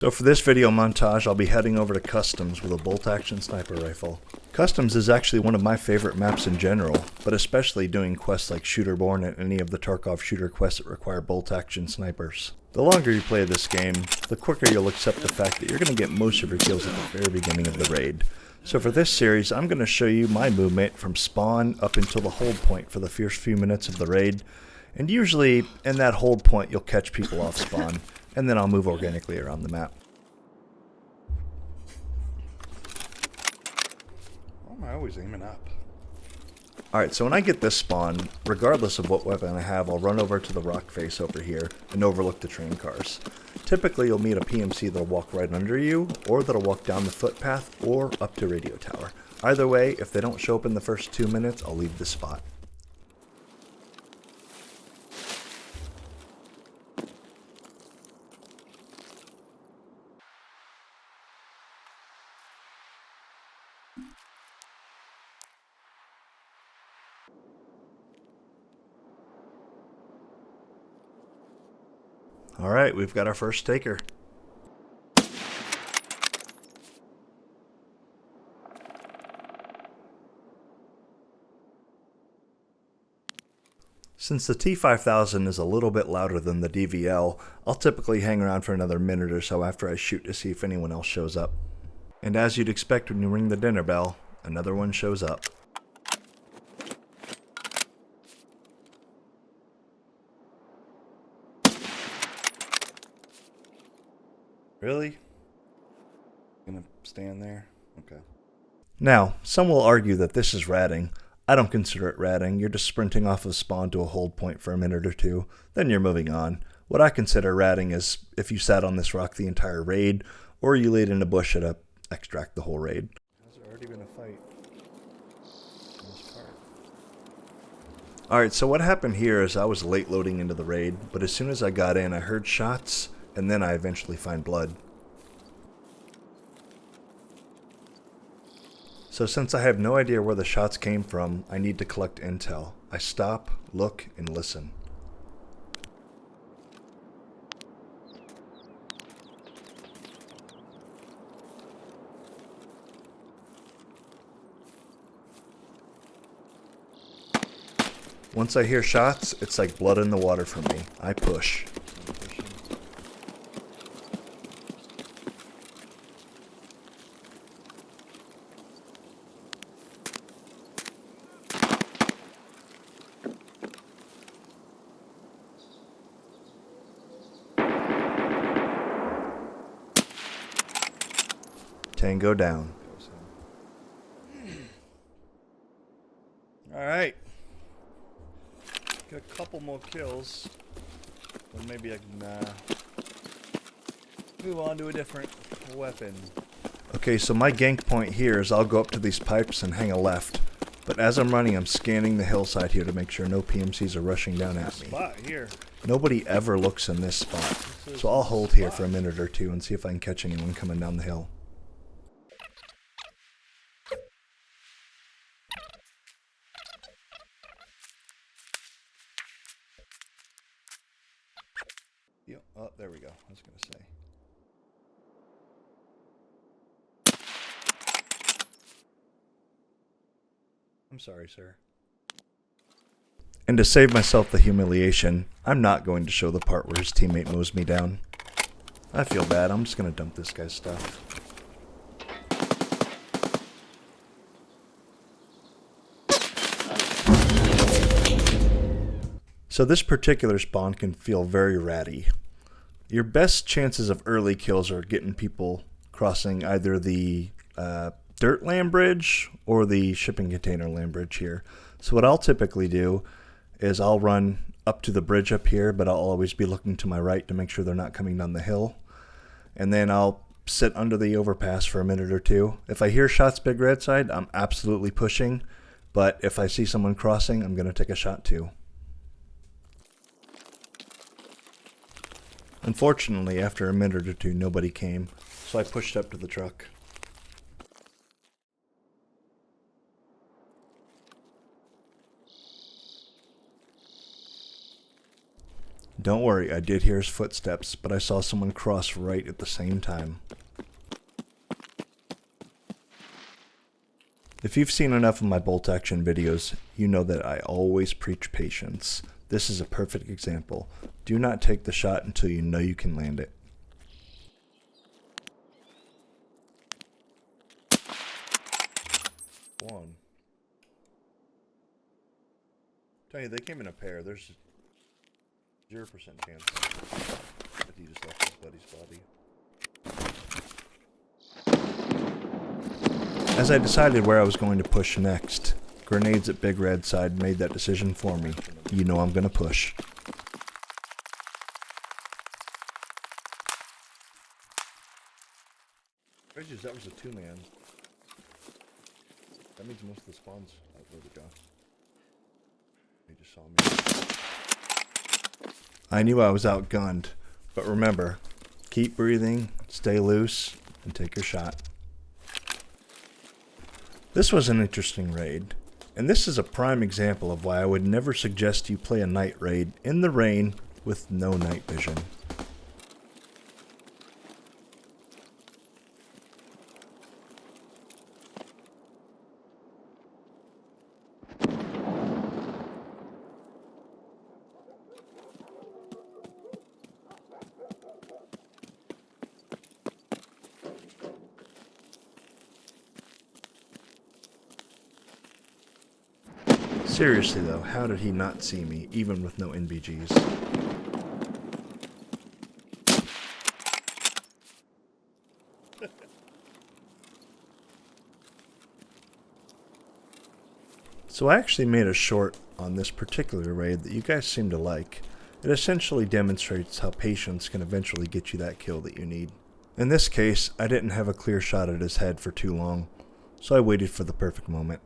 So for this video montage, I'll be heading over to Customs with a bolt-action sniper rifle. Customs is actually one of my favorite maps in general, but especially doing quests like Shooterborn and any of the Tarkov shooter quests that require bolt-action snipers. The longer you play this game, the quicker you'll accept the fact that you're going to get most of your kills at the very beginning of the raid. So for this series, I'm going to show you my movement from spawn up until the hold point for the first few minutes of the raid. And usually, in that hold point, you'll catch people off spawn, and then I'll move organically around the map. Why am I always aiming up? Alright, so when I get this spawn, regardless of what weapon I have, I'll run over to the rock face over here and overlook the train cars. Typically, you'll meet a PMC that'll walk right under you, or that'll walk down the footpath, or up to radio tower. Either way, if they don't show up in the first 2 minutes, I'll leave the spot. Alright, we've got our first taker. Since the T5000 is a little bit louder than the DVL, I'll typically hang around for another minute or so after I shoot to see if anyone else shows up. And as you'd expect when you ring the dinner bell, another one shows up. Really? Gonna stand there? Okay. Now, some will argue that this is ratting. I don't consider it ratting. You're just sprinting off of spawn to a hold point for a minute or two, then you're moving on. What I consider ratting is if you sat on this rock the entire raid, or you laid in a bush at a extract the whole raid. Has there already been a fight in this part? Alright, so what happened here is I was late loading into the raid, but as soon as I got in, I heard shots, and then I eventually find blood. So since I have no idea where the shots came from, I need to collect intel. I stop, look, and listen. Once I hear shots, it's like blood in the water for me. I push. Tango down. Alright. Got a couple more kills. Then maybe I can move on to a different weapon. Okay, so my gank point here is I'll go up to these pipes and hang a left. But as I'm running, I'm scanning the hillside here to make sure no PMCs are rushing down at me. Spot here. Nobody ever looks in this spot. So I'll hold here for a minute or two and see if I can catch anyone coming down the hill. Oh, there we go. I was going to say. I'm sorry, sir. And to save myself the humiliation, I'm not going to show the part where his teammate mows me down. I feel bad. I'm just going to dump this guy's stuff. So this particular spawn can feel very ratty. Your best chances of early kills are getting people crossing either the dirt land bridge or the shipping container land bridge here. So what I'll typically do is I'll run up to the bridge up here, but I'll always be looking to my right to make sure they're not coming down the hill. And then I'll sit under the overpass for a minute or two. If I hear shots big red side, I'm absolutely pushing. But if I see someone crossing, I'm going to take a shot too. Unfortunately, after a minute or two, nobody came, so I pushed up to the truck. Don't worry, I did hear his footsteps, but I saw someone cross right at the same time. If you've seen enough of my bolt action videos, you know that I always preach patience. This is a perfect example. Do not take the shot until you know you can land it. One. Tell you, they came in a pair. There's 0% chance that he just left his buddy's body. As I decided where I was going to push next, grenades at Big Red side made that decision for me. You know I'm gonna push. Bridges, that was a 2-man. That means most of the spawns. Oh, there we go. He just saw me. I knew I was outgunned, but remember, keep breathing, stay loose, and take your shot. This was an interesting raid, and this is a prime example of why I would never suggest you play a night raid in the rain with no night vision. Seriously though, how did he not see me, even with no NVGs? So I actually made a short on this particular raid that you guys seem to like. It essentially demonstrates how patience can eventually get you that kill that you need. In this case, I didn't have a clear shot at his head for too long, so I waited for the perfect moment.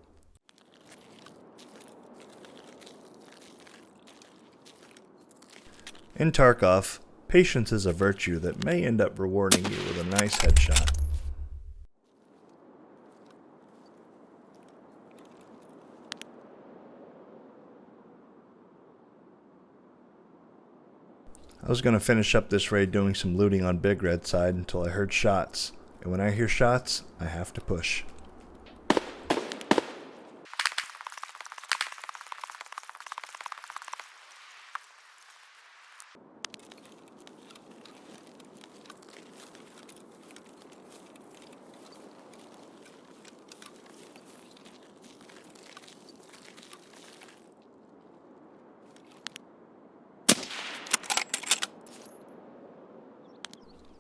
In Tarkov, patience is a virtue that may end up rewarding you with a nice headshot. I was going to finish up this raid doing some looting on Big Red side until I heard shots, and when I hear shots, I have to push.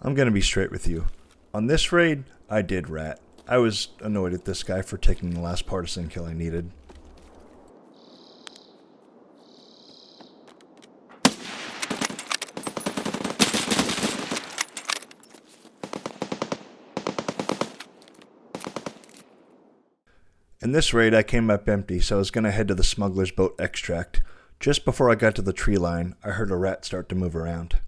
I'm going to be straight with you. On this raid, I did rat. I was annoyed at this guy for taking the last partisan kill I needed. In this raid, I came up empty, so I was going to head to the smuggler's boat extract. Just before I got to the tree line, I heard a rat start to move around.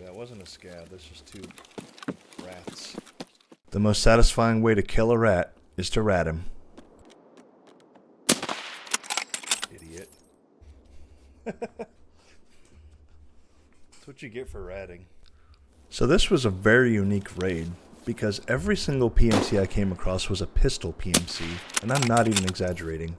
That wasn't a scab, that's just 2 rats. The most satisfying way to kill a rat is to rat him. Idiot. That's what you get for ratting. So this was a very unique raid, because every single PMC I came across was a pistol PMC, and I'm not even exaggerating.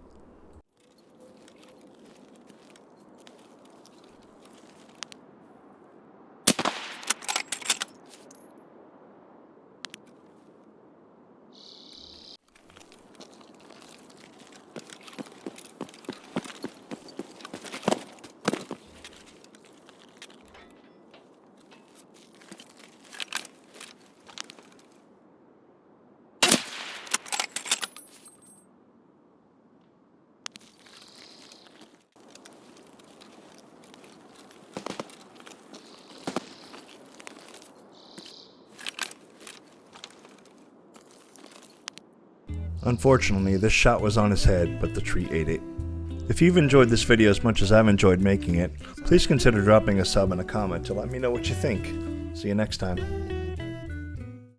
Unfortunately, this shot was on his head, but the tree ate it. If you've enjoyed this video as much as I've enjoyed making it, please consider dropping a sub and a comment to let me know what you think. See you next time.